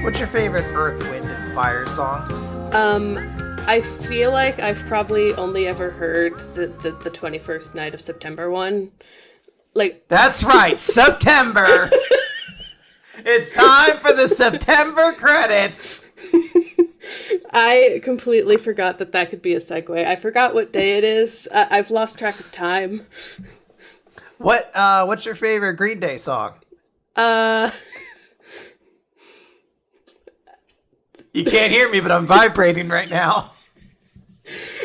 What's your favorite Earth, Wind, and Fire song? I feel like I've probably only ever heard the 21st Night of September one. Like, That's right, September! It's time for the September credits! I completely forgot that could be a segue. I forgot what day it is. I've lost track of time. What's your favorite Green Day song? You can't hear me, but I'm vibrating right now.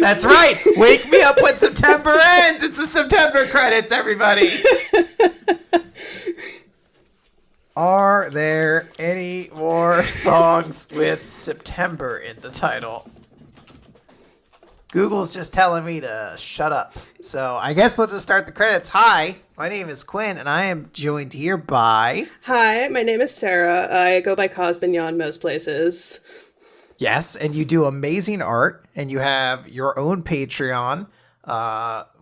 That's right. Wake me up when September ends. It's the September credits, everybody. Are there any more songs with September in the title? Google's just telling me to shut up. So I guess we'll just start the credits. Hi, my name is Quinn, and I am joined here by... Hi, my name is Sarah. I go by Cosbignon most places. Yes, and you do amazing art, and you have your own Patreon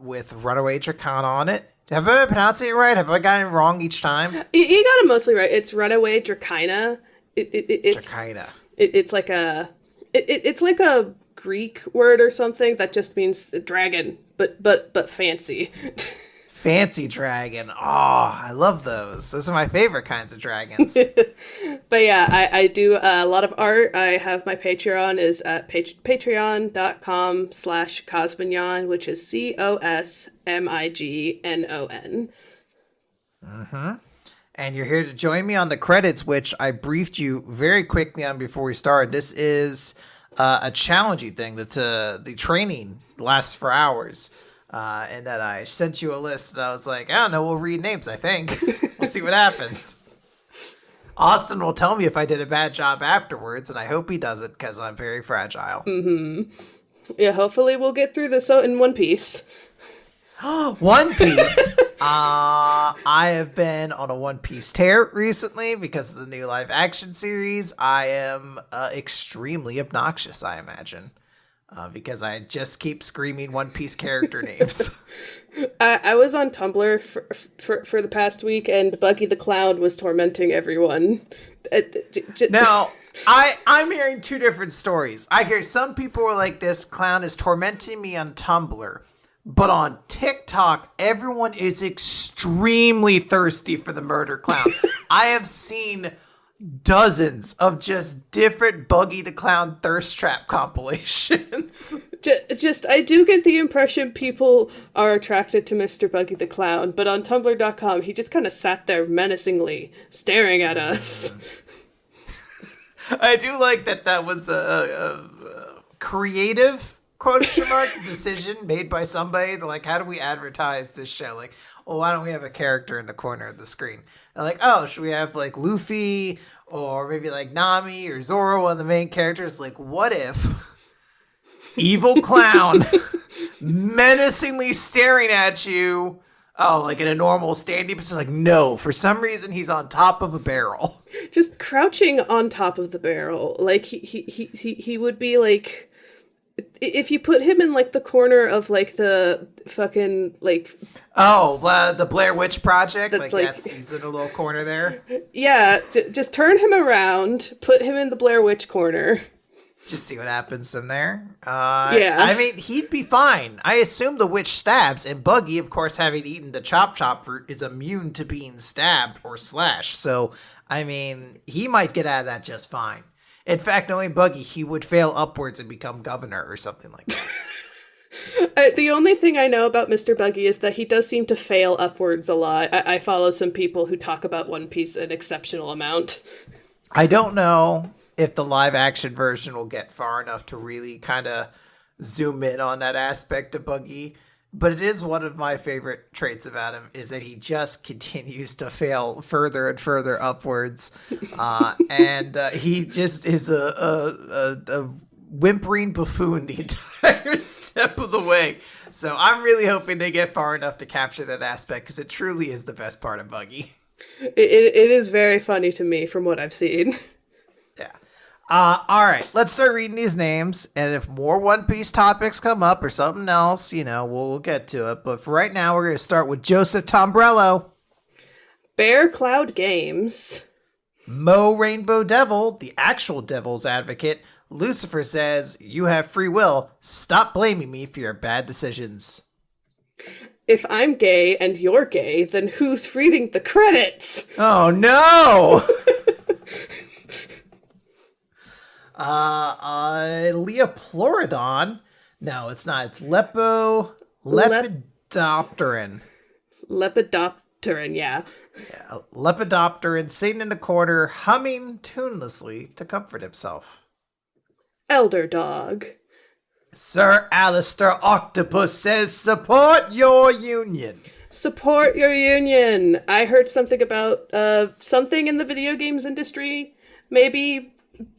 with Runaway Dracana on it. Have I been pronouncing it right? Have I gotten it wrong each time? You got it mostly right. It's Runaway Dracana. It's Dracana. It's like a it's like a Greek word or something that just means dragon, but fancy. Fancy dragon. Oh, I love those. Those are my favorite kinds of dragons. But yeah, I do a lot of art. I have my Patreon is at patreon.com/Cosmignon, which is COSMIGNON. Mm-hmm. And you're here to join me on the credits, which I briefed you very quickly on before we started. This is a challenging thing. The training lasts for hours. And that I sent you a list, and I was like, I don't know, we'll read names, I think. We'll see what happens. Austin will tell me if I did a bad job afterwards, and I hope he doesn't, because I'm very fragile. Mm-hmm. Yeah, hopefully we'll get through this in one piece. One Piece! I have been on a One Piece tear recently because of the new live action series. I am extremely obnoxious, I imagine. Because I just keep screaming One Piece character names. I was on Tumblr for the past week, and Buggy the Clown was tormenting everyone. Now, I'm hearing two different stories. I hear some people are like, this clown is tormenting me on Tumblr. But on TikTok, everyone is extremely thirsty for the murder clown. I have seen dozens of just different Buggy the Clown thirst trap compilations. I do get the impression people are attracted to Mr. Buggy the Clown, but on Tumblr.com, he just kind of sat there menacingly, staring at us. I do like that was a creative, quotation mark, decision made by somebody to, like, how do we advertise this show? Like, well, why don't we have a character in the corner of the screen? They're like, oh, should we have, like, Luffy or maybe, like, Nami or Zoro, one of the main characters? Like, what if evil clown menacingly staring at you, like in a normal standing position? Like, no, for some reason he's on top of a barrel. Just crouching on top of the barrel. Like, he would be, like... If you put him in, like, the corner of, like, the fucking, like... Oh, the Blair Witch Project? That's like he's in a little corner there? Yeah, just turn him around, put him in the Blair Witch corner. Just see what happens in there. Yeah. I mean, he'd be fine. I assume the witch stabs, and Buggy, of course, having eaten the Chop Chop fruit, is immune to being stabbed or slashed. So, I mean, he might get out of that just fine. In fact, knowing Buggy, he would fail upwards and become governor or something like that. The only thing I know about Mr. Buggy is that he does seem to fail upwards a lot. I follow some people who talk about One Piece an exceptional amount. I don't know if the live action version will get far enough to really kind of zoom in on that aspect of Buggy. But it is one of my favorite traits about him is that he just continues to fail further and further upwards. And he just is a whimpering buffoon the entire step of the way. So I'm really hoping they get far enough to capture that aspect because it truly is the best part of Buggy. It is very funny to me from what I've seen. Yeah. All right, let's start reading these names, and if more One Piece topics come up or something else, we'll get to it. But for right now, we're going to start with Joseph Tombrello. Bear Cloud Games. Mo Rainbow Devil, the actual devil's advocate, Lucifer says, "You have free will. Stop blaming me for your bad decisions." If I'm gay and you're gay, then who's reading the credits? Oh no! Leoplorodon. No, it's not. It's Lepidopteran. Lepidopteran, yeah. Yeah, Lepidopteran sitting in the corner, humming tunelessly to comfort himself. Elder dog. Sir Alistair Octopus says, "Support your union." Support your union. I heard something about something in the video games industry. Maybe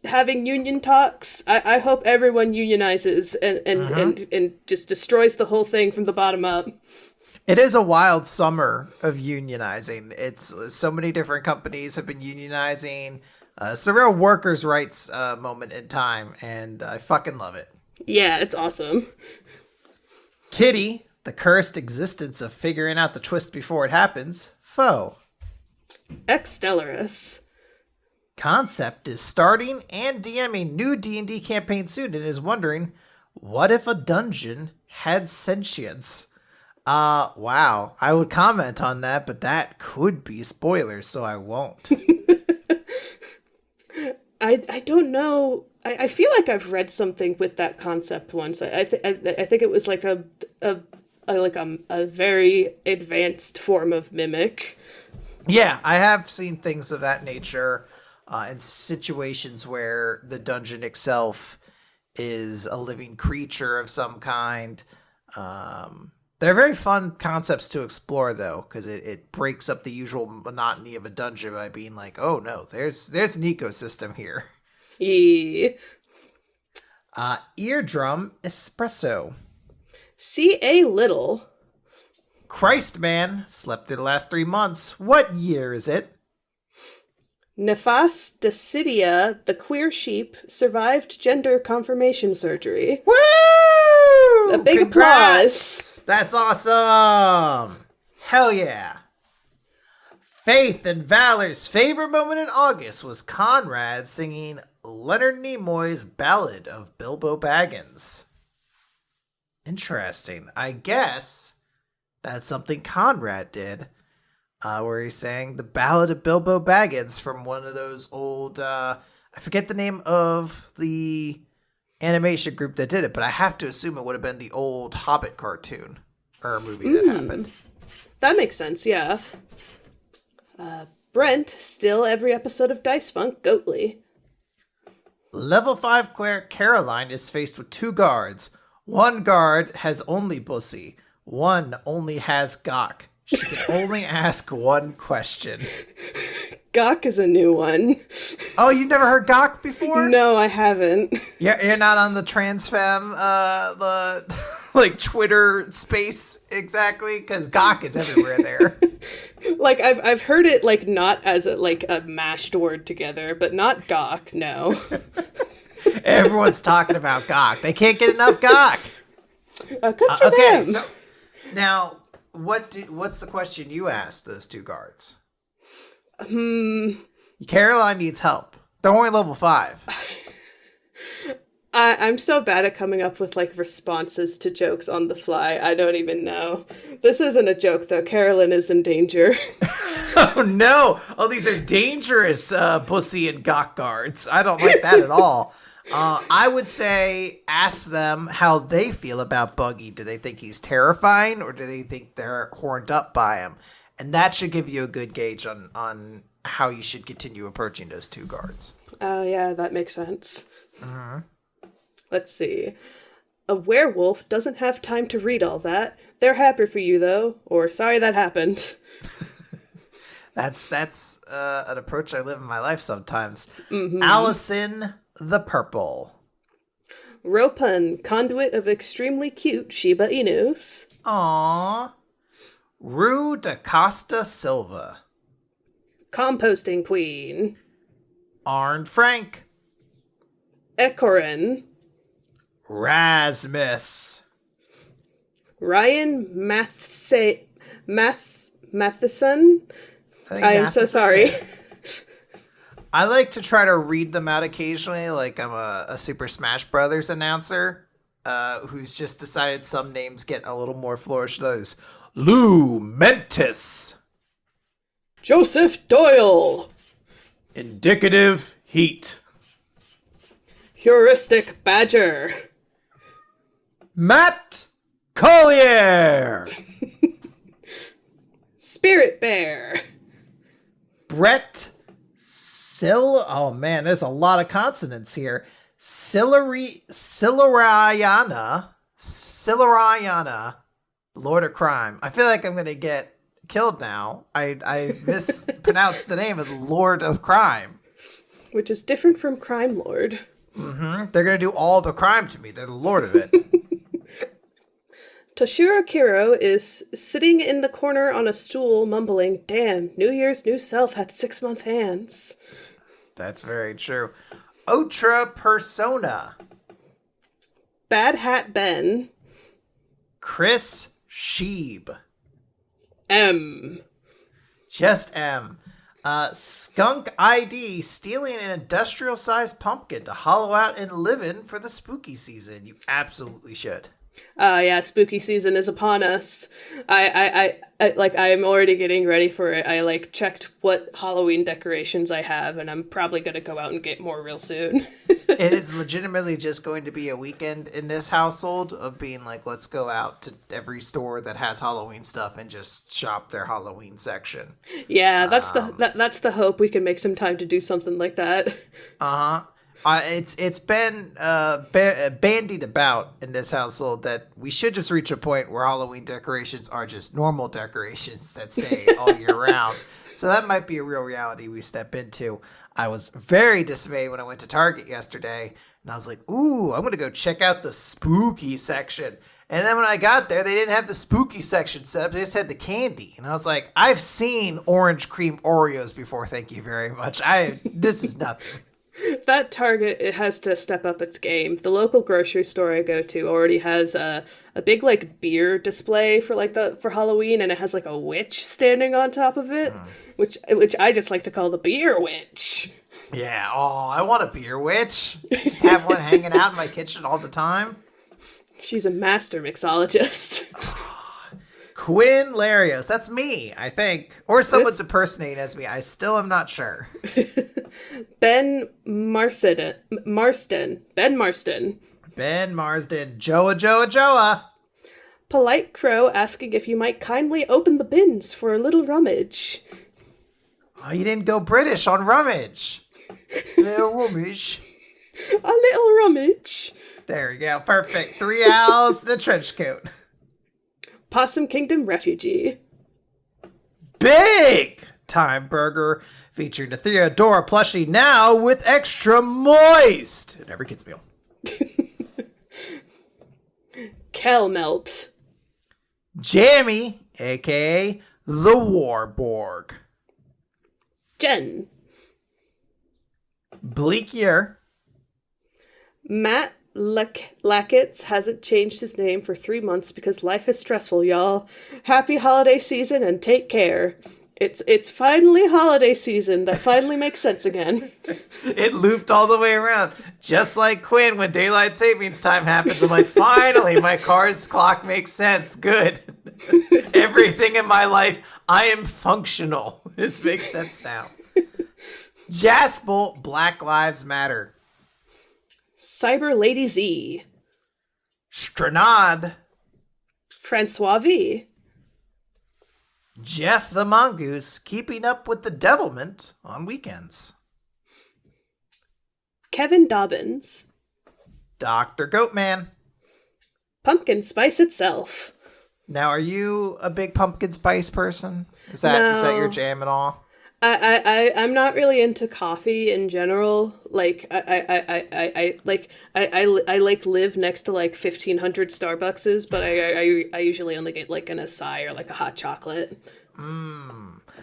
having union talks. I hope everyone unionizes and just destroys the whole thing from the bottom up. It is a wild summer of unionizing. It's so many different companies have been unionizing. It's a real workers' rights moment in time, and I fucking love it. Yeah, it's awesome. Kitty, the cursed existence of figuring out the twist before it happens. Foe. Exstellaris. Concept is starting and DMing new D&D campaign soon and is wondering, what if a dungeon had sentience? Wow. I would comment on that, but that could be spoilers, so I won't. I don't know. I feel like I've read something with that concept once. I think it was like a very advanced form of mimic. Yeah, I have seen things of that nature in situations where the dungeon itself is a living creature of some kind. They're very fun concepts to explore, though, because it breaks up the usual monotony of a dungeon by being like, oh no, there's an ecosystem here. Yeah. Eardrum Espresso. C.A. Little. Christ, man, slept through the last 3 months. What year is it? Nefas Decidia, the queer sheep, survived gender confirmation surgery. Woo! A big applause. That's awesome. Hell yeah. Faith and Valor's favorite moment in August was Conrad singing Leonard Nimoy's Ballad of Bilbo Baggins. Interesting. I guess that's something Conrad did, where he sang the Ballad of Bilbo Baggins from one of those old, I forget the name of the animation group that did it, but I have to assume it would have been the old Hobbit cartoon or movie that happened. That makes sense, yeah. Brent, still every episode of Dice Funk, Goatly. Level 5 cleric Caroline is faced with 2 guards. One guard has only Bussy. One only has Gawk. She can only ask one question. Gawk is a new one. Oh, you've never heard Gawk before? No, I haven't. Yeah, you're not on the transfem, the like Twitter space exactly, because Gawk is everywhere there. Like I've heard it like not as a mashed word together, but not Gawk. No. Everyone's talking about Gawk. They can't get enough Gawk. Good for Okay, them. so now what's the question you asked those 2 guards? Caroline needs help. They're only level 5. I'm so bad at coming up with like responses to jokes on the fly. I don't even know. This isn't a joke though. Carolyn is in danger. Oh no! Oh, these are dangerous Bussy and Gawk guards. I don't like that at all. I would say ask them how they feel about Buggy. Do they think he's terrifying, or do they think they're horned up by him? And that should give you a good gauge on how you should continue approaching those 2 guards. Yeah, that makes sense. Let's see. A werewolf doesn't have time to read all that. They're happy for you, though. Or sorry that happened. That's an approach I live in my life sometimes. Allison the Purple. Ropan, conduit of extremely cute Shiba Inus. Aww. Rue da Costa Silva. Composting queen. Arn Frank. Ekorin. Rasmus. Ryan Matheson. I am so sorry. I like to try to read them out occasionally, like I'm a Super Smash Brothers announcer who's just decided some names get a little more flourished than others. Lou Mentis. Joseph Doyle. Indicative Heat. Heuristic Badger. Matt Collier. Spirit Bear. Brett Oh man, there's a lot of consonants here. Siluriana, Lord of Crime. I feel like I'm gonna get killed now. I mispronounced the name of Lord of Crime. Which is different from Crime Lord. Mm-hmm. They're gonna do all the crime to me. They're the lord of it. Toshiro Kiro is sitting in the corner on a stool, mumbling, "Damn, New Year's new self had 6-month hands." That's very true. Otra Persona. Bad Hat Ben. Chris Sheeb. M. Just M. Skunk ID stealing an industrial-sized pumpkin to hollow out and live in for the spooky season. You absolutely should. Yeah, spooky season is upon us. I'm already getting ready for it. I checked what Halloween decorations I have, and I'm probably gonna go out and get more real soon. It is legitimately just going to be a weekend in this household of being like, let's go out to every store that has Halloween stuff and just shop their Halloween section. Yeah, that's that's the hope. We can make some time to do something like that. Uh-huh. It's been bandied about in this household that we should just reach a point where Halloween decorations are just normal decorations that stay all year round. So that might be a real reality we step into. I was very dismayed when I went to Target yesterday, and I was like, ooh, I'm going to go check out the spooky section. And then when I got there, they didn't have the spooky section set up. They just had the candy. And I was like, I've seen orange cream Oreos before. Thank you very much. This is nothing. That Target, it has to step up its game. The local grocery store I go to already has a big beer display for Halloween, and it has a witch standing on top of it, which I just like to call the beer witch. Yeah, I want a beer witch. Just have one hanging out in my kitchen all the time. She's a master mixologist. Quinn Larios, that's me, I think. Or someone's impersonating as me. I still am not sure. Ben Marsden. Ben Marsden. Ben Marsden. Joa. Polite Crow asking if you might kindly open the bins for a little rummage. Oh, you didn't go British on rummage. A little rummage. A little rummage. There we go. Perfect. 3 owls and a trench coat. Possum Kingdom Refugee. Big Time Burger featuring the Theodora plushie now with extra moist in every kid's meal. Kel Melt. Jammy, aka the Warborg. Jen. Bleak Year. Matt Lackitz hasn't changed his name for 3 months because life is stressful, y'all. Happy holiday season and take care. It's finally holiday season. That finally makes sense again. It looped all the way around. Just like Quinn when daylight savings time happens. I'm like, finally, my car's clock makes sense. Good. Everything in my life, I am functional. This makes sense now. Jaspel, Black Lives Matter. Cyber Lady Z. Stranad. Francois V. Jeff the Mongoose, keeping up with the devilment on weekends. Kevin Dobbins. Dr. Goatman. Pumpkin Spice itself. Now, are you a big pumpkin spice person? Is that your jam at all? I'm not really into coffee in general. I live next to 1,500 Starbuckses, but I usually only get an acai or a hot chocolate.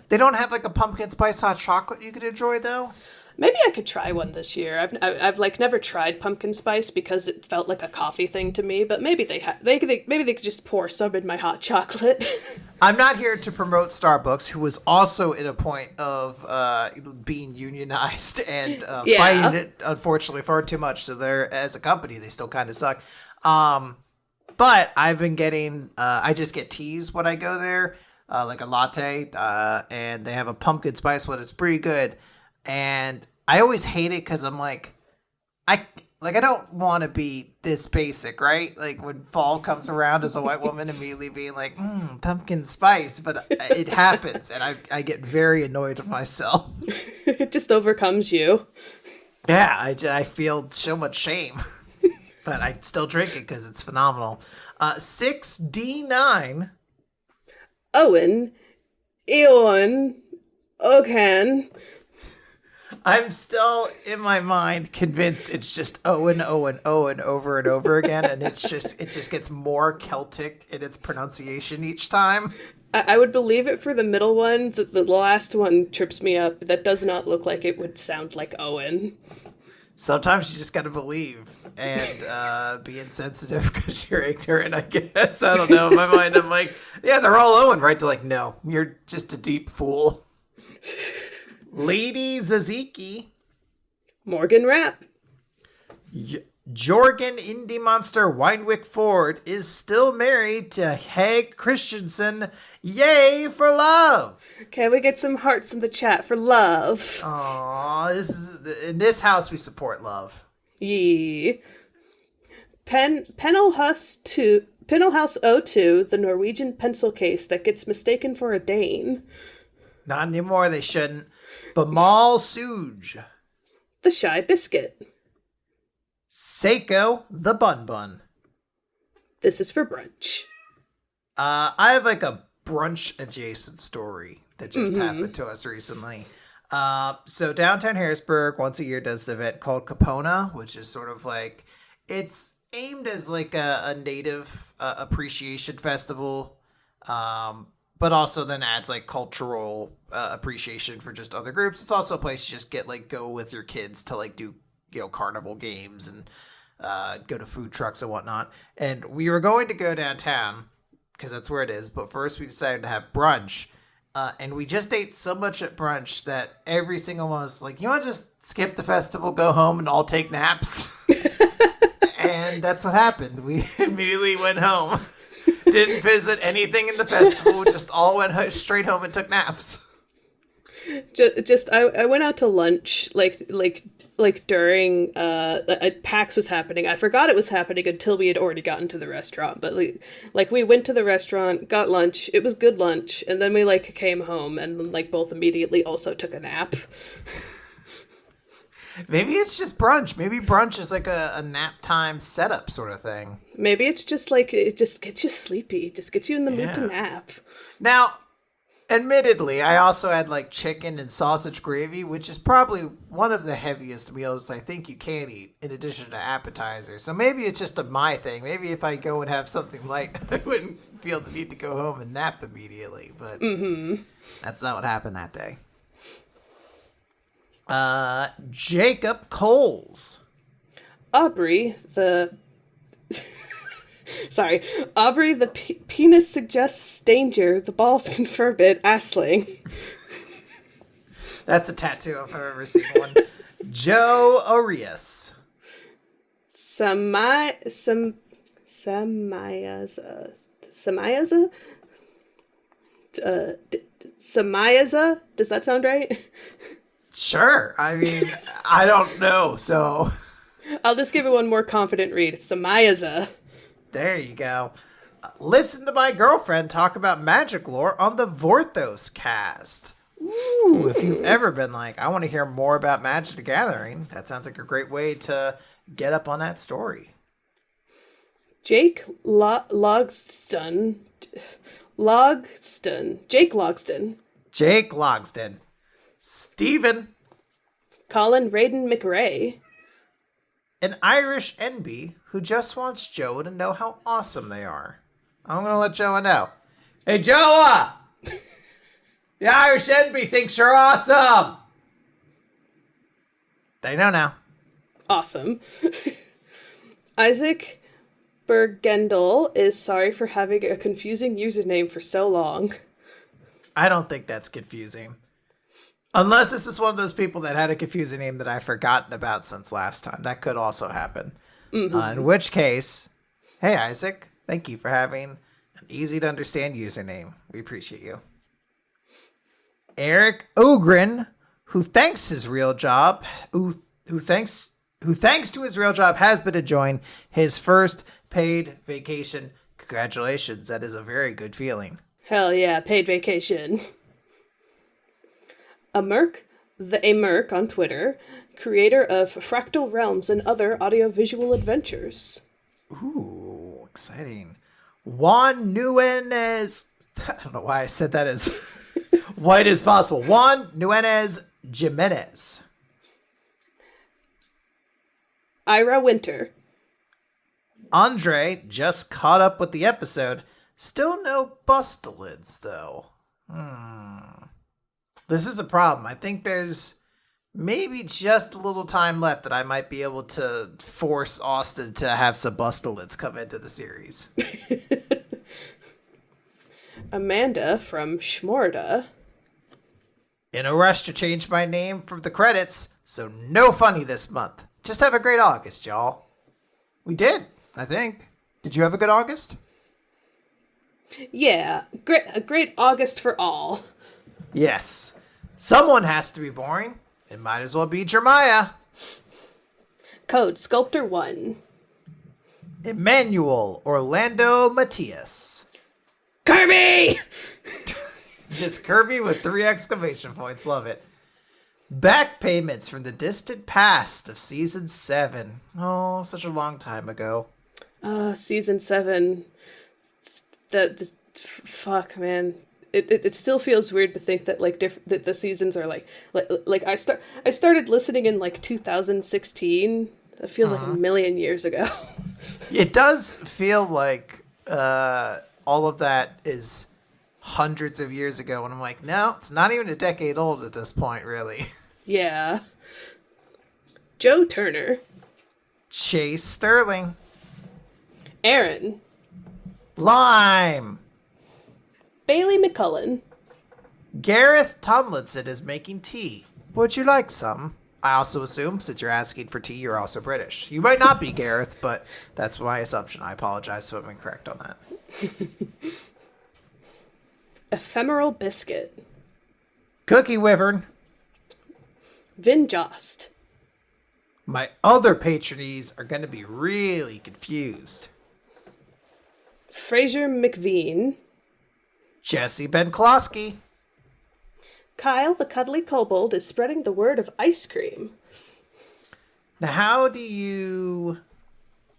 They don't have a pumpkin spice hot chocolate you could enjoy though? Maybe I could try one this year. I've like never tried pumpkin spice because it felt like a coffee thing to me. But maybe maybe they could just pour some in my hot chocolate. I'm not here to promote Starbucks, who was also at a point of being unionized and fighting it, unfortunately, far too much. So they're, as a company, they still kind of suck. But I've been getting, I just get teas when I go there, like a latte, and they have a pumpkin spice one. It's pretty good. And I always hate it because I'm like, I don't want to be this basic, right? Like when fall comes around as a white woman, immediately being like, pumpkin spice. But it happens, and I get very annoyed with myself. It just overcomes you. Yeah, I feel so much shame. But I still drink it because it's phenomenal. 6D9. Owen. Eon. Okan. I'm still, in my mind, convinced it's just Owen, Owen, Owen over and over again. And it just gets more Celtic in its pronunciation each time. I would believe it for the middle one. The last one trips me up. That does not look like it would sound like Owen. Sometimes you just got to believe and be insensitive because you're ignorant, I guess. I don't know. In my mind, I'm like, yeah, they're all Owen, right? They're like, no, you're just a deep fool. Lady Zaziki. Morgan Rapp. Jorgen Indie Monster Weinwick Ford is still married to Hag Christensen. Yay for love! Can we get some hearts in the chat for love? Aww, in this house we support love. Yee. Pennelhouse 02, the Norwegian pencil case that gets mistaken for a Dane. Not anymore, they shouldn't. Bamal Suj. The Shy Biscuit. Seiko the Bun Bun. This is for brunch. I have like a brunch adjacent story that just happened to us recently. So downtown Harrisburg once a year does the event called Capona, which is sort of like, it's aimed as like a native appreciation festival, but also then adds like cultural appreciation for just other groups. It's also a place to just go with your kids to like do, carnival games and go to food trucks and whatnot. And we were going to go downtown because that's where it is. But first we decided to have brunch. And we just ate so much at brunch that every single one was like, you want to just skip the festival, go home, and all take naps? And that's what happened. We immediately went home. Didn't visit anything in the festival. Just all went straight home and took naps. I went out to lunch like during PAX was happening. I forgot it was happening until we had already gotten to the restaurant. But like we went to the restaurant, got lunch. It was good lunch, and then we came home and both immediately also took a nap. Maybe it's just brunch. Maybe brunch is like a nap time setup sort of thing. Maybe it's just it just gets you sleepy. Just gets you in the mood to nap. Now, admittedly, I also had chicken and sausage gravy, which is probably one of the heaviest meals I think you can eat in addition to appetizers. So maybe it's just my thing. Maybe if I go and have something light, I wouldn't feel the need to go home and nap immediately. But that's not what happened that day. Jacob Coles. Aubrey, the penis suggests danger. The balls confirm it. Assling. That's a tattoo if I've ever seen one. Joe Arias. Samayaza. Samayaza? Does that sound right? Sure. I mean, I don't know, so I'll just give it one more confident read. Samayaza. There you go. Listen to my girlfriend talk about magic lore on the Vorthos cast. Ooh, if you've ever been like, I want to hear more about Magic the Gathering, that sounds like a great way to get up on that story. Jake Logston. Jake Logston. Stephen. Colin Raiden McRae. An Irish NB who just wants Joe to know how awesome they are. I'm going to let Joa know. Hey, Joa! The Irish NB thinks you're awesome! They know now. Awesome. Isaac Bergendel is sorry for having a confusing username for so long. I don't think that's confusing. Unless this is one of those people that had a confusing name that I've forgotten about since last time. That could also happen. In which case, hey, Isaac, thank you for having an easy to understand username. We appreciate you. Eric Ogren, who thanks to his real job, has been enjoying his first paid vacation. Congratulations. That is a very good feeling. Hell yeah, paid vacation. A Merc on Twitter, creator of Fractal Realms and other audiovisual adventures. Ooh, exciting. Juan Nuenez. I don't know why I said that as white as possible. Juan Nuenez Jimenez. Ira Winter. Andre just caught up with the episode. Still no Bustalids, though. This is a problem. I think there's maybe just a little time left that I might be able to force Austin to have some Bustalids come into the series. Amanda from Schmorda. In a rush to change my name from the credits, so no funny this month. Just have a great August, y'all. We did, I think. Did you have a good August? Yeah, a great August for all. Yes. Someone has to be boring. It might as well be Jeremiah. Code Sculptor 1. Emmanuel Orlando Matias. Kirby! Just Kirby with 3 exclamation points. Love it. Back payments from the distant past of season 7. Oh, such a long time ago. Season 7. Fuck, man. It still feels weird to think that that the seasons are like I started listening in 2016. It feels like a million years ago. It does feel like all of that is hundreds of years ago, and I'm like, no, it's not even a decade old at this point, really. Yeah. Joe Turner. Chase Sterling. Aaron. Lime. Bailey McCullen. Gareth Tomlinson is making tea. Would you like some? I also assume, since you're asking for tea, you're also British. You might not be, Gareth, but that's my assumption. I apologize if I'm incorrect on that. Ephemeral Biscuit. Cookie Wyvern. Vin Jost. My other patronies are going to be really confused. Fraser McVean. Jesse Benklowski. Kyle the Cuddly Kobold is spreading the word of ice cream. Now, how do you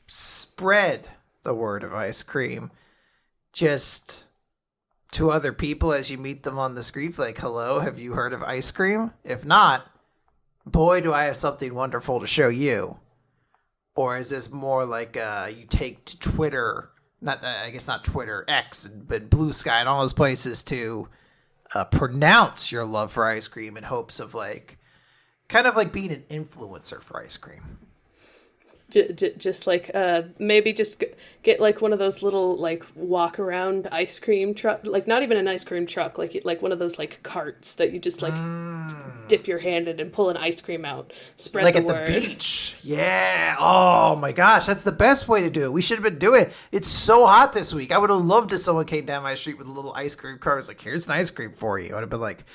spread the word of ice cream? Just to other people as you meet them on the street, like, hello, have you heard of ice cream? If not, boy, do I have something wonderful to show you. Or is this more like you take to Twitter, not Twitter, X, but Blue Sky and all those places to pronounce your love for ice cream in hopes of kind of like being an influencer for ice cream? Just maybe just get one of those little walk around ice cream truck, not even an ice cream truck, like one of those carts that you just dip your hand in and pull an ice cream out, spread the word. Like at the beach. Yeah. Oh my gosh, that's the best way to do it. We should have been doing it. It's so hot this week. I would have loved if someone came down my street with a little ice cream car. I was like, here's an ice cream for you. I'd have been like,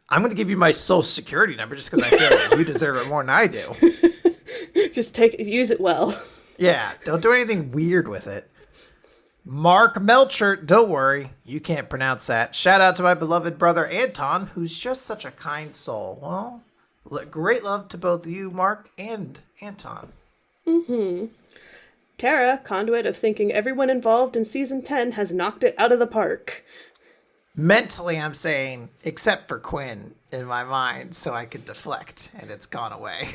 I'm going to give you my social security number just because I feel like you deserve it more than I do. Just use it well. Yeah, don't do anything weird with it. Mark Melcher, don't worry, you can't pronounce that. Shout out to my beloved brother Anton, who's just such a kind soul. Well, great love to both you, Mark, and Anton. Mm-hmm. Tara, conduit of thinking everyone involved in season 10 has knocked it out of the park. Mentally, I'm saying, except for Quinn in my mind, so I could deflect, and it's gone away.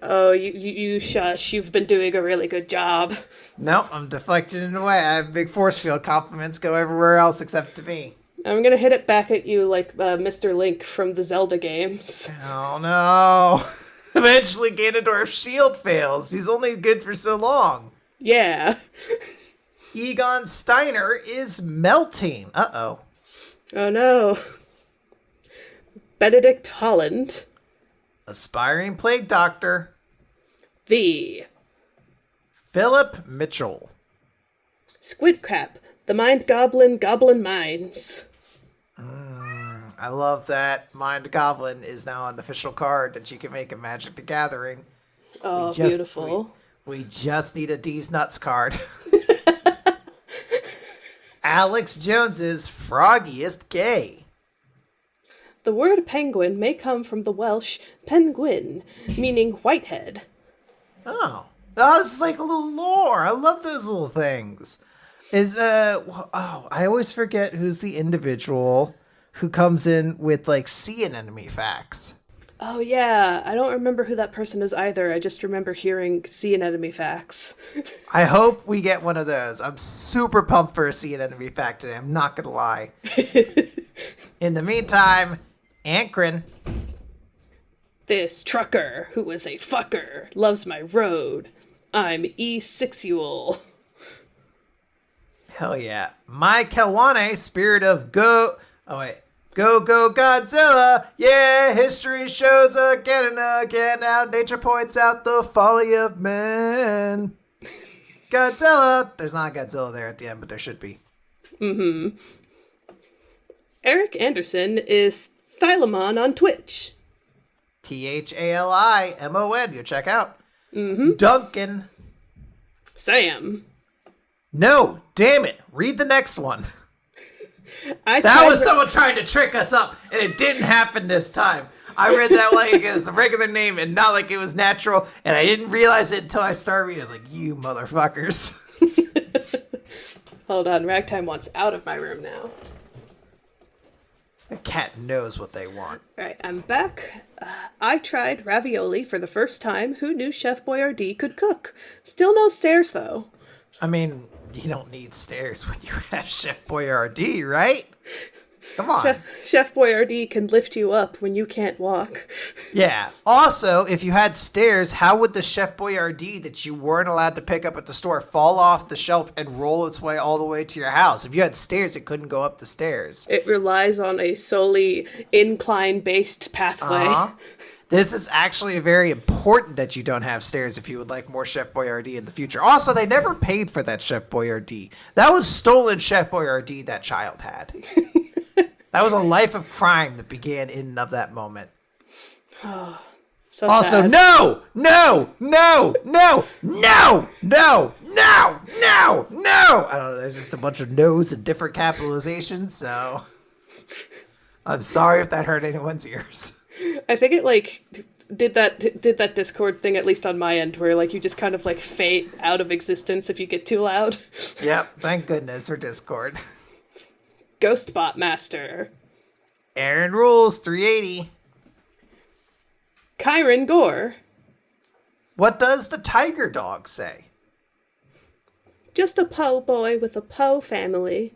You shush. You've been doing a really good job. Nope, I'm deflected in a way. I have big force field. Compliments go everywhere else except to me. I'm gonna hit it back at you like Mr. Link from the Zelda games. Oh no. Eventually, Ganondorf's shield fails. He's only good for so long. Yeah. Egon Steiner is melting. Uh-oh. Oh no. Benedict Holland. Aspiring plague doctor. V. Philip Mitchell. Squidcrap, the Mind Goblin Goblin Minds. I love that Mind Goblin is now an official card that you can make in Magic the Gathering. Oh, beautiful. We just need a D's Nuts card. Alex Jones's Froggiest Gay. The word penguin may come from the Welsh penguin, meaning whitehead. Oh, it's like a little lore. I love those little things. I always forget who's the individual who comes in with like sea anemone facts. Oh yeah, I don't remember who that person is either. I just remember hearing sea anemone facts. I hope we get one of those. I'm super pumped for a sea anemone fact today. I'm not gonna lie. In the meantime, Ankron. This trucker, who is a fucker, loves my road. I'm E6ual. Hell yeah. My Kelwane, spirit of go... Oh, wait. Go, go, Godzilla! Yeah, history shows again and again how nature points out the folly of man. Godzilla! There's not a Godzilla there at the end, but there should be. Mm-hmm. Eric Anderson is Thylamon on Twitch. Thalimon. You check out. Mm-hmm. Duncan. Sam. No, damn it. Read the next one. Someone trying to trick us up, and it didn't happen this time. I read that like it was a regular name and not like it was natural, and I didn't realize it until I started reading. I was like, you motherfuckers. Hold on, Ragtime wants out of my room now. The cat knows what they want. Alright, I'm back. I tried ravioli for the first time. Who knew Chef Boyardee could cook? Still no stairs, though. I mean, you don't need stairs when you have Chef Boyardee, right? Come on. Chef Boyardee can lift you up when you can't walk. Yeah. Also, if you had stairs, how would the Chef Boyardee that you weren't allowed to pick up at the store fall off the shelf and roll its way all the way to your house? If you had stairs, it couldn't go up the stairs. It relies on a solely incline-based pathway. Uh-huh. This is actually very important that you don't have stairs if you would like more Chef Boyardee in the future. Also, they never paid for that Chef Boyardee. That was stolen Chef Boyardee that child had. That was a life of crime that began in and of that moment. So also, sad. no! I don't know, there's just a bunch of no's and different capitalizations, so I'm sorry if that hurt anyone's ears. I think it did that Discord thing, at least on my end, where you just kind of fade out of existence if you get too loud. Yep, thank goodness for Discord. Ghostbot Master. Aaron Rules 380. Kyron Gore. What does the tiger dog say? Just a po' boy with a po' family.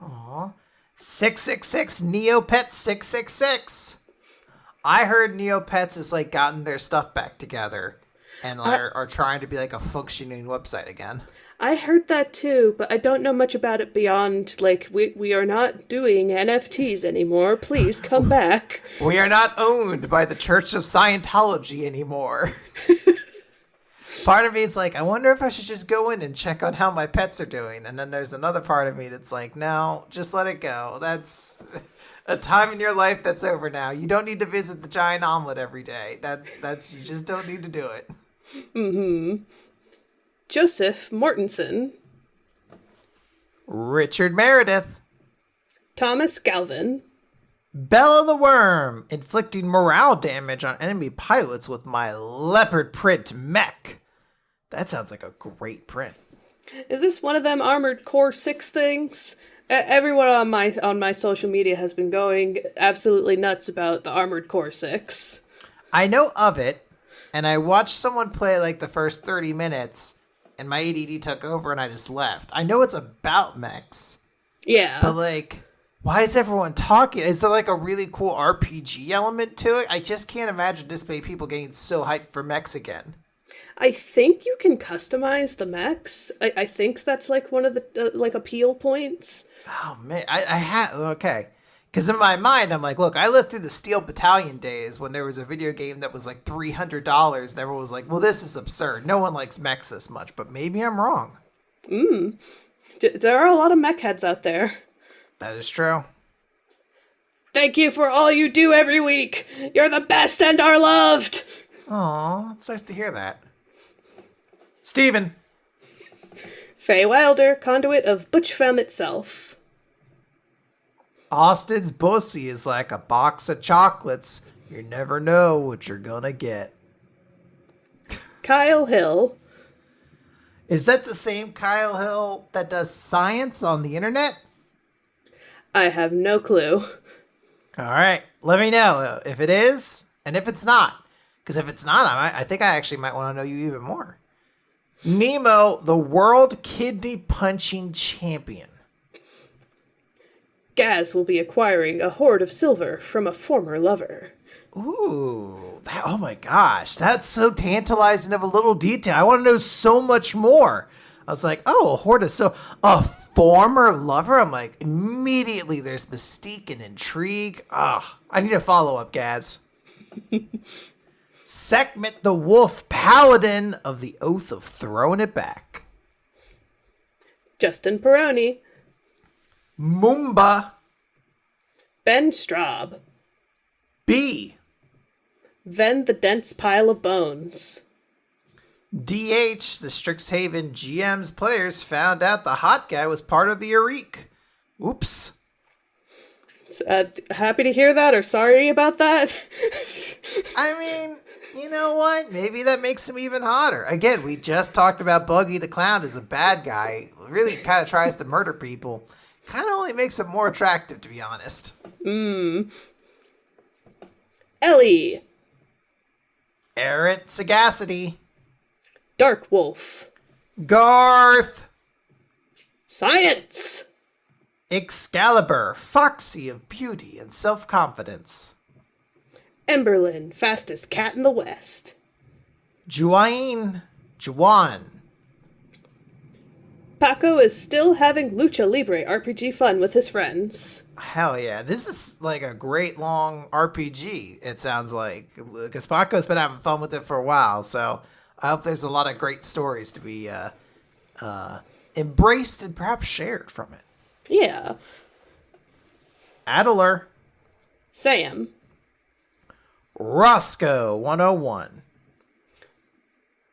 Aw. 666 Neopets 666. I heard Neopets has gotten their stuff back together and are trying to be a functioning website again. I heard that too, but I don't know much about it beyond we are not doing NFTs anymore. Please come back. We are not owned by the Church of Scientology anymore. Part of me is I wonder if I should just go in and check on how my pets are doing. And then there's another part of me that's no, just let it go. That's a time in your life that's over now. You don't need to visit the giant omelet every day. That's you just don't need to do it. Mm-hmm. Joseph Mortensen. Richard Meredith. Thomas Galvin. Bella the Worm, inflicting morale damage on enemy pilots with my leopard print mech. That sounds like a great print. Is this one of them Armored Core 6 things? Everyone on my social media has been going absolutely nuts about the Armored Core 6. I know of it, and I watched someone play the first 30 minutes, and my ADD took over and I just left. I know it's about mechs. Yeah. But Why is everyone talking? Is there like a really cool RPG element to it? I just can't imagine this many people getting so hyped for mechs again. I think you can customize the mechs. I think that's like one of the like appeal points. Oh man, I had okay. Because in my mind, I'm like, look, I lived through the Steel Battalion days when there was a video game that was like $300, and everyone was like, well, this is absurd. No one likes mechs this much, but maybe I'm wrong. There are a lot of mech heads out there. That is true. Thank you for all you do every week. You're the best and are loved. Aw, it's nice to hear that. Steven. Faye Wilder, conduit of Butch Femme itself. Austin's pussy is like a box of chocolates. You never know what you're gonna get. Kyle Hill. Is that the same Kyle Hill that does science on the internet? I have no clue. All right, let me know if it is and if it's not. Because if it's not, I think I actually might want to know you even more. Nemo, the world kidney punching champion. Gaz will be acquiring a hoard of silver from a former lover. Ooh, oh my gosh, that's so tantalizing of a little detail. I want to know so much more. I was like, oh, a hoard of a former lover? I'm like, immediately there's mystique and intrigue. Ah, I need a follow-up, Gaz. Sekhmet the Wolf, paladin of the Oath of Throwing It Back. Justin Peroni. Moomba. Ben Straub. B. Ven the Dense Pile of Bones. DH, the Strixhaven GM's players found out the hot guy was part of the Arik. Oops. Happy to hear that, or sorry about that. I mean, you know what? Maybe that makes him even hotter. Again, we just talked about Buggy the Clown as a bad guy. Really kind of tries to murder people. Kind of only makes him more attractive, to be honest. Ellie. Errant Sagacity. Dark Wolf. Garth. Science. Excalibur, Foxy of beauty and self-confidence. Emberlyn, fastest cat in the West. Juan. Paco is still having Lucha Libre RPG fun with his friends. Hell yeah. This is like a great long RPG, it sounds like. Because Paco's been having fun with it for a while, so I hope there's a lot of great stories to be embraced and perhaps shared from it. Yeah. Adler. Sam. Roscoe 101.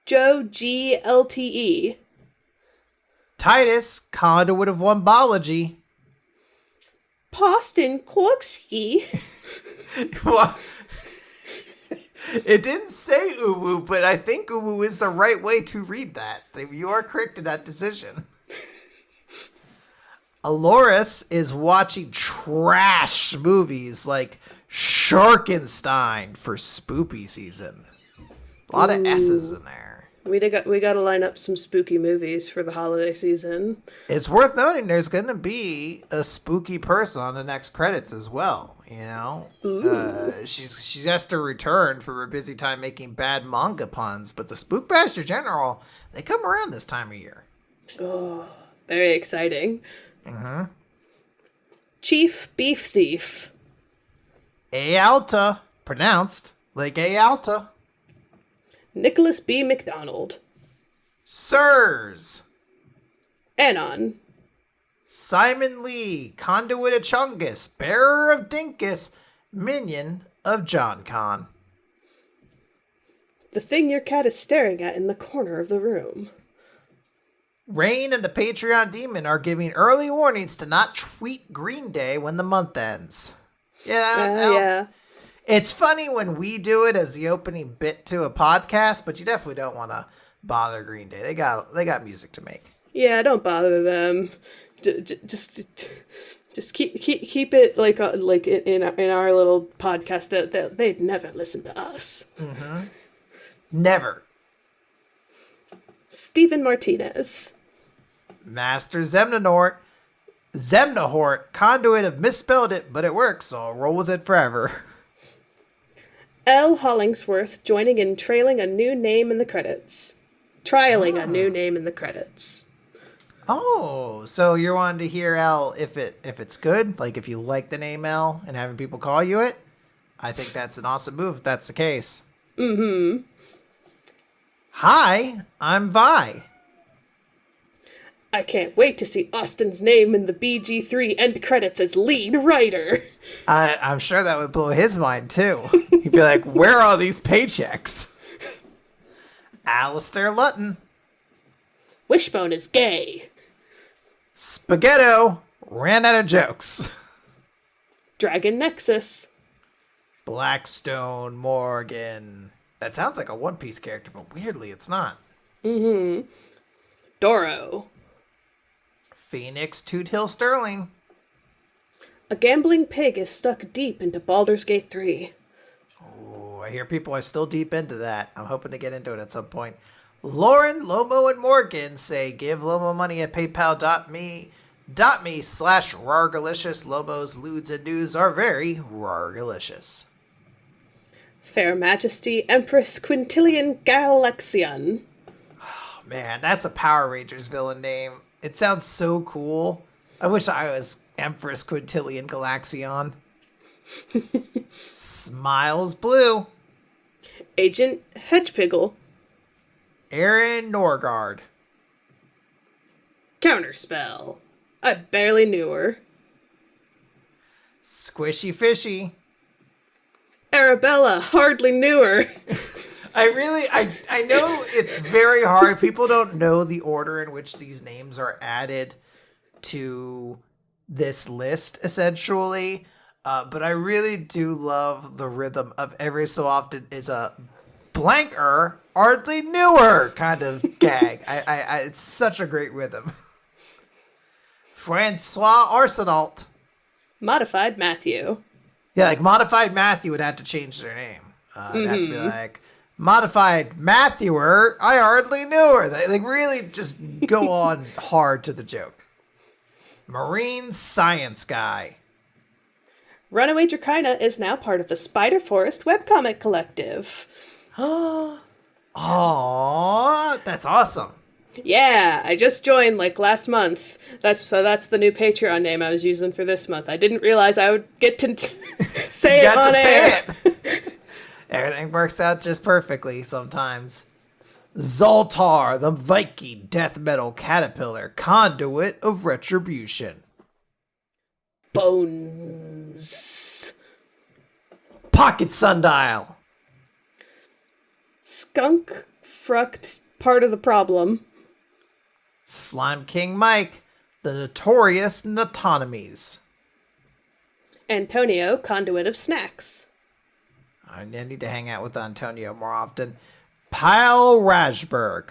Joe G. LTE. Titus, conduit of Wombology. Poston Korksky. Well, it didn't say uwu, but I think uwu is the right way to read that. You are correct in that decision. Aloris is watching trash movies like Sharkenstein for spoopy season. A lot of S's in there. We got to line up some spooky movies for the holiday season. It's worth noting there's going to be a spooky person on the next credits as well. You know, she has to return for her busy time making bad manga puns. But the Spookmaster General, they come around this time of year. Oh, very exciting. Mm-hmm. Chief Beef Thief. Alta, pronounced like Alta. Nicholas B. McDonald. Sirs. Anon. Simon Lee, conduit of Chungus, bearer of Dinkus, minion of John Con. The thing your cat is staring at in the corner of the room. Rain and the Patreon Demon are giving early warnings to not tweet Green Day when the month ends. Yeah. It's funny when we do it as the opening bit to a podcast, but you definitely don't want to bother Green Day. They got music to make. Yeah, don't bother them. Just keep it like in our little podcast that they'd never listen to us. Mm-hmm. Never. Stephen Martinez. Master Zemnanort. Zemnahort, Conduit have misspelled it, but it works, so I'll roll with it forever. L. Hollingsworth joining in trailing a new name in the credits. Trialing a new name in the credits. Oh, so you're wanting to hear L if it's good? Like if you like the name L and having people call you it? I think that's an awesome move if that's the case. Mm-hmm. Hi, I'm Vi. I can't wait to see Austin's name in the BG3 end credits as lead writer. I'm sure that would blow his mind too. He'd be like, where are these paychecks? Alistair Lutton. Wishbone is gay. Spaghetto ran out of jokes. Dragon Nexus. Blackstone Morgan. That sounds like a One Piece character, but weirdly it's not. Mm-hmm. Doro. Phoenix Toot Hill Sterling. A gambling pig is stuck deep into Baldur's Gate 3. Ooh, I hear people are still deep into that. I'm hoping to get into it at some point. Lauren, Lomo, and Morgan say give Lomo money at paypal.me/rargalicious. Lomo's lewds and news are very rargalicious. Fair Majesty Empress Quintilian Galaxion. Oh, man, that's a Power Rangers villain name. It sounds so cool. I wish I was Empress Quintilian Galaxion. Smiles Blue. Agent Hedgepiggle. Aaron Norgard. Counterspell. I barely knew her. Squishy Fishy. Arabella. Hardly knew her. I know it's very hard. People don't know the order in which these names are added to this list, essentially. But I really do love the rhythm of every so often is a blanker, hardly newer kind of gag. It's such a great rhythm. Francois Arsenault. Modified Matthew. Yeah, like Modified Matthew would have to change their name. It'd have to be like Modified Matthewer, I hardly knew her. They like really just go on hard to the joke. Marine Science Guy. Runaway Dracaina is now part of the Spider Forest webcomic collective. Aww, that's awesome. Yeah, I just joined like last month. That's the new Patreon name I was using for this month. I didn't realize I would get to say it on air. Everything works out just perfectly sometimes. Zoltar, the Viking death metal caterpillar, conduit of retribution. Bones. Pocket Sundial. Skunk Fruct, part of the problem. Slime King Mike, the notorious Natonomies. Antonio, conduit of snacks. I need to hang out with Antonio more often. Pyle Rashberg.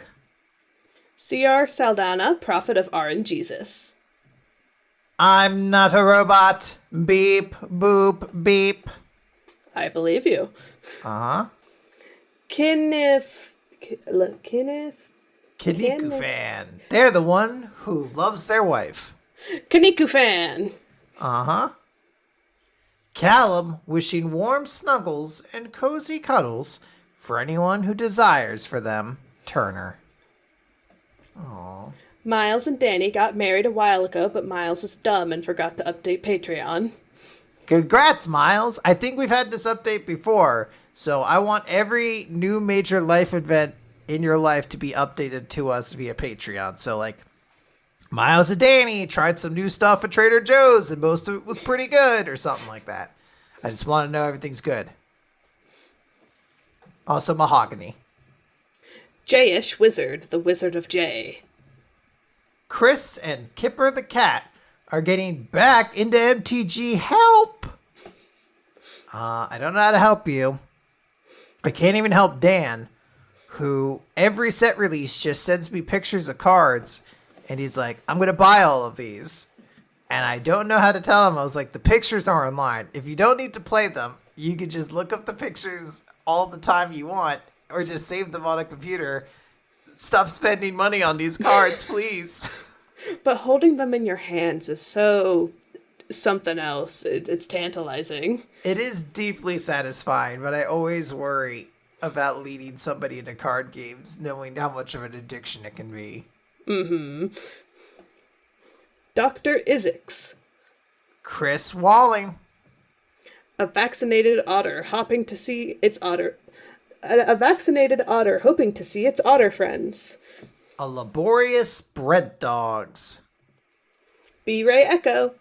C.R. Saldana, prophet of RNGesus. I'm not a robot. Beep, boop, beep. I believe you. Uh-huh. Kenneth. Kiniku fan. They're the one who loves their wife. Kaniku fan. Uh-huh. Callum wishing warm snuggles and cozy cuddles for anyone who desires for them. Turner. Aww. Miles and Danny got married a while ago, but Miles is dumb and forgot to update Patreon. Congrats, Miles. I think we've had this update before, so I want every new major life event in your life to be updated to us via Patreon. So, like, Miles and Danny tried some new stuff at Trader Joe's, and most of it was pretty good, or something like that. I just want to know everything's good. Also, Mahogany. Jayish Wizard, the Wizard of Jay. Chris and Kipper the Cat are getting back into MTG. Help! I don't know how to help you. I can't even help Dan, who every set release just sends me pictures of cards, and he's like, I'm going to buy all of these. And I don't know how to tell him. I was like, the pictures are online. If you don't need to play them, you can just look up the pictures all the time you want, or just save them on a computer. Stop spending money on these cards, please. But holding them in your hands is so something else. It's tantalizing. It is deeply satisfying, but I always worry about leading somebody into card games, knowing how much of an addiction it can be. Dr. Isix. Chris Walling. A vaccinated otter hoping to see its otter. A vaccinated otter hoping to see its otter friends. A laborious bread dogs. B-Ray Echo.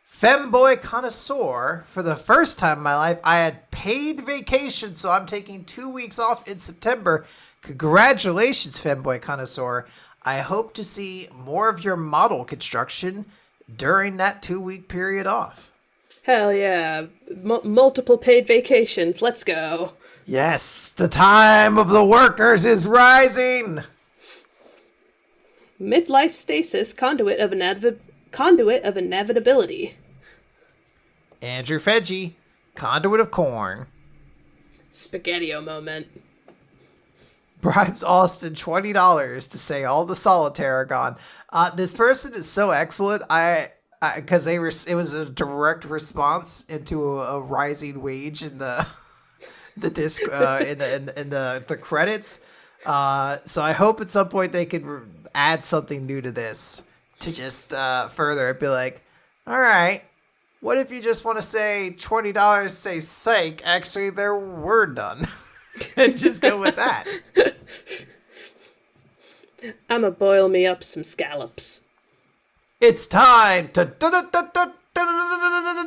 Femboy connoisseur. For the first time in my life, I had paid vacation, so I'm taking 2 weeks off in September. Congratulations, Femboy connoisseur. I hope to see more of your model construction during that 2-week period off. Hell yeah. Multiple paid vacations. Let's go. Yes, the time of the workers is rising. Midlife stasis, conduit of inevitability. Andrew Feggie, conduit of corn. Spaghetti-o moment. Bribes Austin $20 to say all the solitaire are gone. This person is so excellent. Because it was a direct response into a rising wage in the disc in the credits. So I hope at some point they could add something new to this to just further it. Be like, all right, what if you just want to say $20? Say psych. Actually, there were none, and just go with that. I'ma boil me up some scallops. It's time to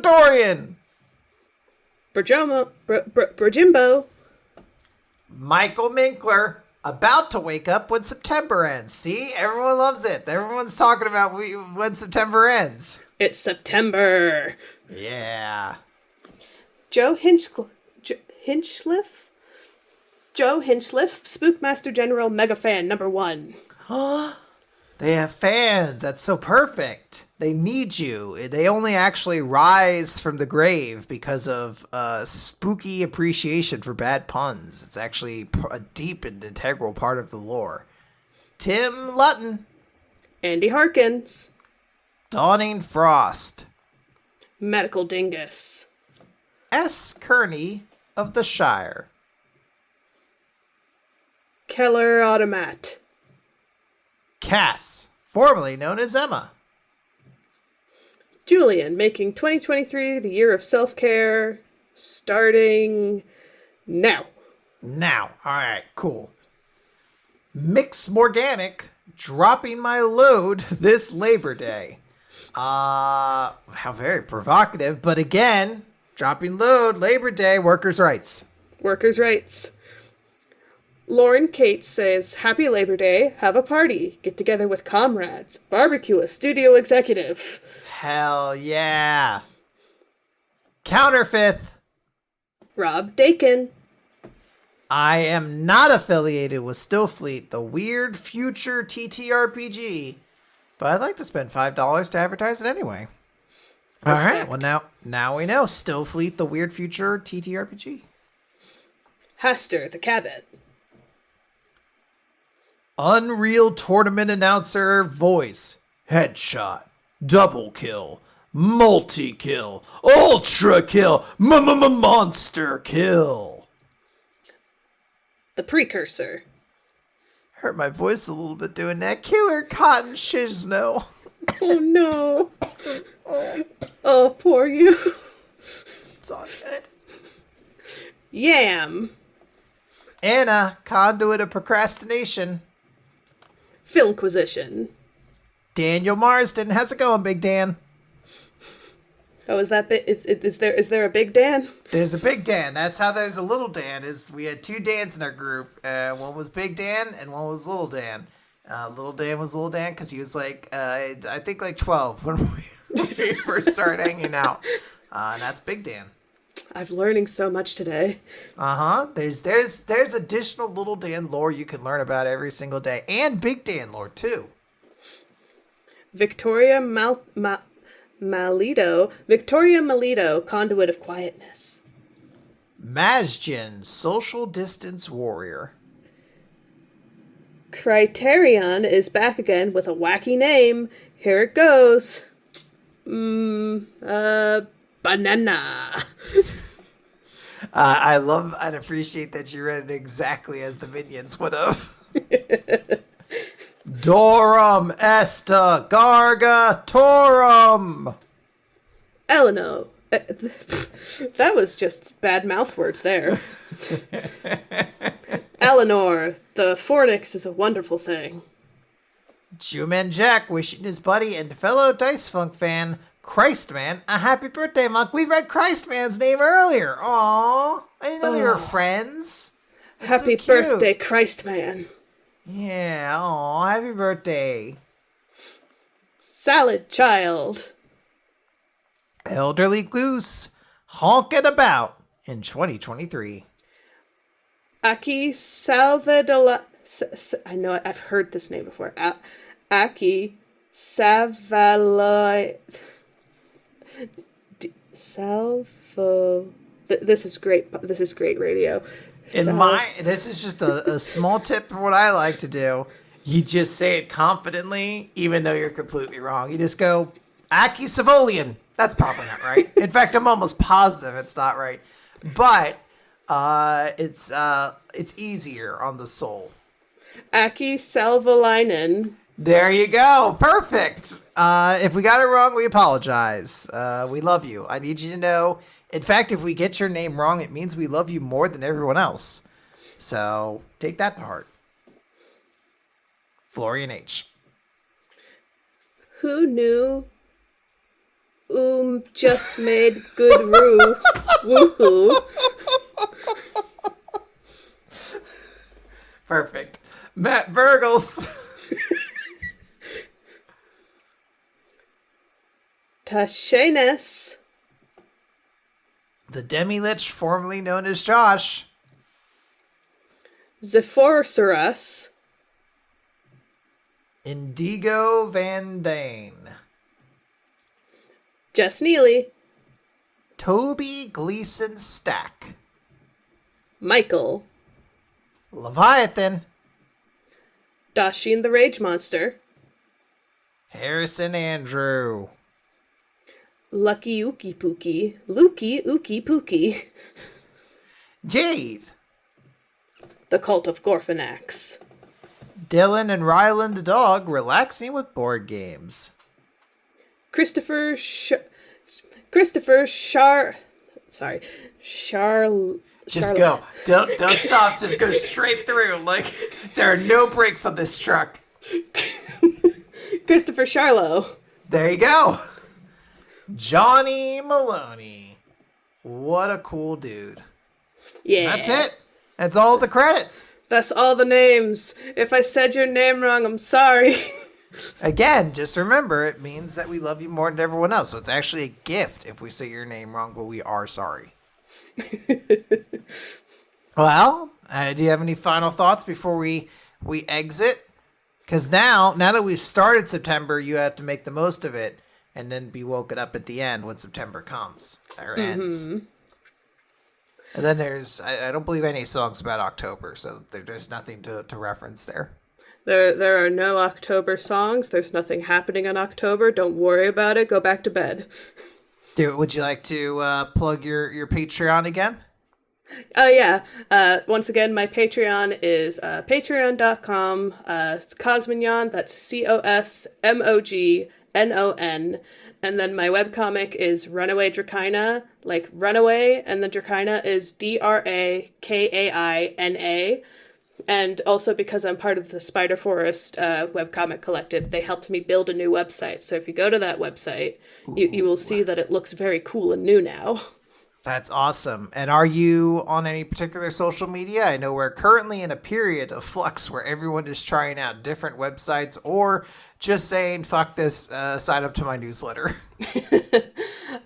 Dorian. Brajimbo. Michael Minkler, about to wake up when September ends. See, everyone loves it. Everyone's talking about when September ends. It's September. Yeah. Joe Hinchcliffe. Joe Hinchcliffe, Spookmaster General Mega Fan #1. They have fans. That's so perfect. They need you. They only actually rise from the grave because of spooky appreciation for bad puns. It's actually a deep and integral part of the lore. Tim Lutton. Andy Harkins. Dawning Frost. Medical Dingus. S. Kearney of the Shire. Keller Automat. Cass, formerly known as Emma. Julian, making 2023 the year of self-care, starting now. Now. All right, cool. Mix Morganic, dropping my load this Labor Day. How very provocative, but again, dropping load, Labor Day, workers' rights. Workers' rights. Lauren Cates says, Happy Labor Day, have a party, get together with comrades, barbecue a studio executive. Hell yeah. Counterfeit. Rob Dakin. I am not affiliated with Stillfleet, the weird future TTRPG, but I'd like to spend $5 to advertise it anyway. Respect. All right, well now we know Stillfleet, the weird future TTRPG. Haster the Cabot. Unreal Tournament announcer voice. Headshot. Double kill. Multi-kill. Ultra kill. Monster kill. The Precursor. Hurt my voice a little bit doing that. Killer Cotton Shizno. Oh no. Oh, poor you. It's all good. Yam. Anna, conduit of procrastination. Philquisition. Daniel Marsden. How's it going, Big Dan? Oh, is that is there a Big Dan? There's a Big Dan. That's how there's a Little Dan. We had 2 Dans in our group. One was Big Dan and one was Little Dan. Little Dan was Little Dan because he was like, I think like 12 when we first started hanging out. And that's Big Dan. I'm learning so much today. There's additional Little Dan lore you can learn about every single day, and Big Dan lore too. Victoria Malito, conduit of quietness. Mazjin, social distance warrior. Criterion is back again with a wacky name. Here it goes. Banana. I love and appreciate that you read it exactly as the minions would have. Dorum Esta Garga Torum. Eleanor. That was just bad mouth words there. Eleanor, the fornix is a wonderful thing. Jewman Jack wishing his buddy and fellow Dice Funk fan, Christman, a happy birthday, Monk. We read Christman's name earlier. Aww. I didn't know they were friends. That's Happy so cute. birthday, Christman. Yeah, aw, happy birthday. Salad Child. Elderly Goose, honking about in 2023. Aki Salvadola. I know I've heard this name before. Aki Savaloy. Salvo. This is great. This is great radio. This is just a small tip for what I like to do. You just say it confidently, even though you're completely wrong. You just go, Aki Savolian. That's probably not right. In fact, I'm almost positive it's not right. But it's easier on the soul. Aki Salvalainen. There you go. Perfect. If we got it wrong, we apologize. We love you. I need you to know. In fact, if we get your name wrong, it means we love you more than everyone else. So take that to heart. Florian H. Who knew? Just made good roo. Woohoo. Perfect. Matt Burgles. Tashanes. The Demi-Lich, formerly known as Josh. Zephorsaurus. Indigo Van Dane. Jess Neely. Toby Gleason Stack. Michael. Leviathan. Dashin the Rage Monster. Harrison Andrew. Lucky Ookie Pookie. Lukey Ookie Pookie. Jade. The Cult of Gorfanax. Dylan and Ryland the dog relaxing with board games. Christopher Just go. Don't stop. Just go straight through. Like there are no brakes on this truck. Christopher Charlo. There you go. Johnny Maloney. What a cool dude. Yeah. That's it. That's all the credits. That's all the names. If I said your name wrong, I'm sorry. Again, just remember, it means that we love you more than everyone else. So it's actually a gift if we say your name wrong, but we are sorry. Well, do you have any final thoughts before we exit? Because now that we've started September, you have to make the most of it and then be woken up at the end when September comes or ends. And then there's, I don't believe any songs about October, so there's nothing to reference there. There are no October songs. There's nothing happening in October. Don't worry about it. Go back to bed. Would you like to plug your Patreon again? Oh, yeah. Once again, my Patreon is patreon.com. It's Cosmognon. That's COSMOGNON. And then my webcomic is Runaway Dracaina, like Runaway, and then Dracaina is DRAKAINA. And also because I'm part of the Spider Forest webcomic collective, they helped me build a new website. So if you go to that website, you will see that it looks very cool and new now. That's awesome. And are you on any particular social media? I know we're currently in a period of flux where everyone is trying out different websites or just saying, fuck this, sign up to my newsletter.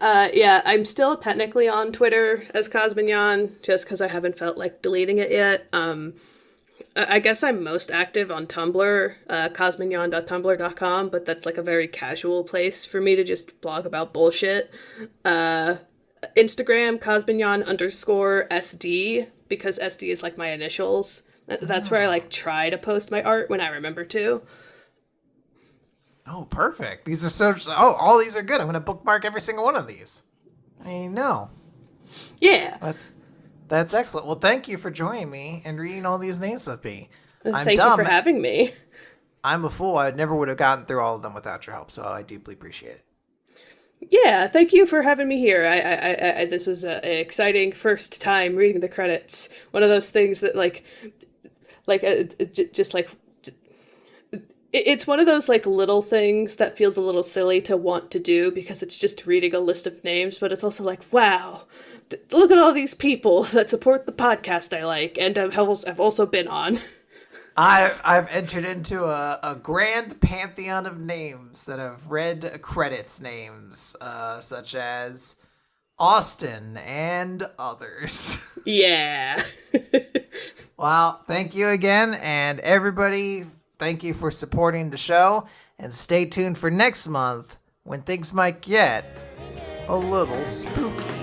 Yeah, I'm still technically on Twitter as Cosmognon, just because I haven't felt like deleting it yet. I guess I'm most active on Tumblr, cosmognon.tumblr.com, but that's like a very casual place for me to just blog about bullshit. Instagram, Cosmognon_SD, because SD is like my initials. That's where I like try to post my art when I remember to. Oh, perfect. These are all these are good. I'm going to bookmark every single one of these. I know. Yeah. That's excellent. Well, thank you for joining me and reading all these names with me. I'm Thank dumb. you for having me. I'm a fool. I never would have gotten through all of them without your help, so I deeply appreciate it. Yeah, thank you for having me here. I this was an exciting first time reading the credits. One of those things that just like it's one of those like little things that feels a little silly to want to do because it's just reading a list of names, but it's also like, wow, look at all these people that support the podcast I like and I've also been on. I've entered into a grand pantheon of names that have read credits names, such as Austin and others. Yeah. Well, thank you again, and everybody, thank you for supporting the show, and stay tuned for next month when things might get a little spooky.